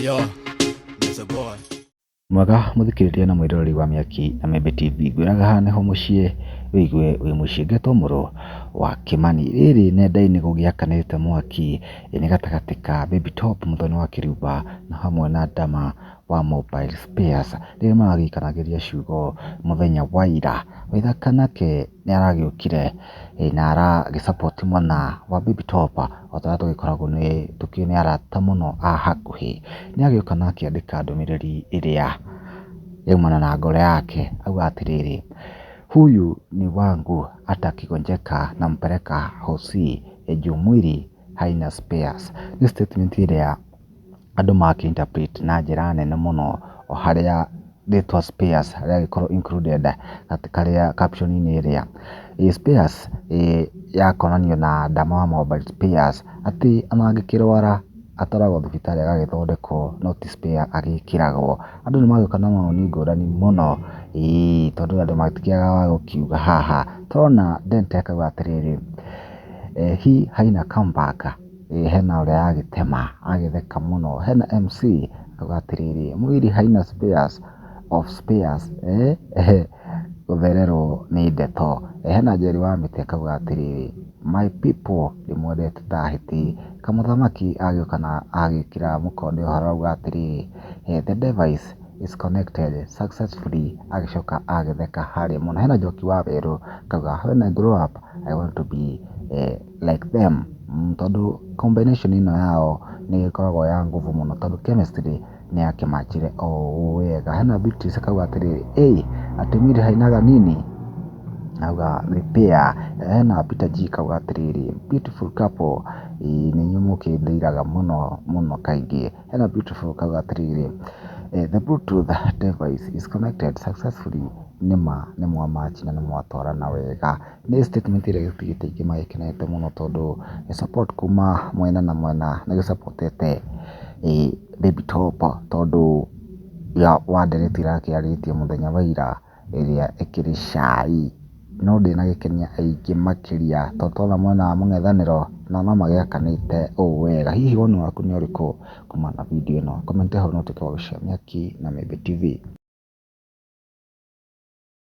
Yo, there's a boy. Mwega muthikiriria na mwiroreri wa Miaki na Membe TV, ngwiraga haha niho mucii wigue wi mucii ngetwo Mũrũ wa Kimani. Rĩrĩ nenda-inĩ gũgĩakanĩte mwaki nĩ gatagatĩ ka Baby Top Mũthoni wa Kĩriumba na hamwe na Ndama wa Mobile Spares, rĩrĩa maragĩikanagĩria ciugo mũthenya wa ira. Waithaka nake nĩ aragĩũkire na aragĩsupport mwena wa Baby Top, o ta tũgĩkoragwo nĩ arata mũno a hakuhĩ. Nĩ agĩũka na akĩandĩka ndũmĩrĩri ĩrĩa yaumana na ngoro yake, auga atĩrĩrĩ: huyu ni wangu atakigonjeka nampeleka hosi juu mwili haina spares. Nĩ statement ĩrĩa andũ makĩinterpret na njĩra nene mũno, o harĩa rĩtwa spares rĩagĩkorwo included karĩa caption-inĩ ĩrĩa spares yakonanio na Ndama wa Mobile Spares, atĩ ona angĩkĩrwara atwaragwo thibitarĩ agagĩthondekwo, no ti spare agĩkĩragwo. Andũ nĩ magĩũka na mawoni ngũrani mũno, tondũ andũ matikĩagaga wa gũkiuga haha. Tũrona Dente akauga atĩrĩrĩ, hii haina comeback. Hena ũrĩa agĩtema agĩtheka mũno. Hena MC akauga atĩrĩrĩ, mwili haina spares of spares, gũthererwo nĩ ndeto. Hena Njeri wa Mĩtĩ akauga atĩrĩrĩ, my people ndĩmwendete ta hiti. Kamũthamaki agĩũka na agĩkĩra mũkonde ũhoro, auga atĩrĩrĩ, the device is connected successfully, agĩcoka agĩtheka harĩa mũno. Hena Njoki wa Werũ akauga, when I grow up I want to be like them, tondũ combination ĩno yao nĩ ĩkoragwo ya nguvu mũno, tondũ chemistry nĩ yakĩmanjire o wega. Hena Beatrice akauga atĩrĩrĩ, atĩ mwili hainaga nini, auga repair. Hena Peter G akauga atĩrĩrĩ, beautiful couple, nĩ inyuĩ mũkĩndeiraga mũno mũno kaingĩ. Hena Beautiful akauga atĩrĩrĩ, the Bluetooth device is connected successfully, nĩma nĩ mwamatch na nĩ mwatwarana wega. Nĩ statement ĩrĩa gĩtigĩte aingĩ magĩkenete mũno, tondũ support kuma mwena na mwena nĩ gĩsupportete Baby Top, tondũ wa ndereti ĩrakĩarĩtie mũthenya wa ira ĩrĩa ĩkĩrĩ cai, no ndĩnagĩkenia aingĩ makĩria, tondũ twona mwena wa mũng'ethanĩro na no magĩakanĩte wega. Hihi woni waku nĩ ũrĩkũ kumana na video ĩno? Comment hau na ũtuĩke wa gũshare. Miaki na Membe TV.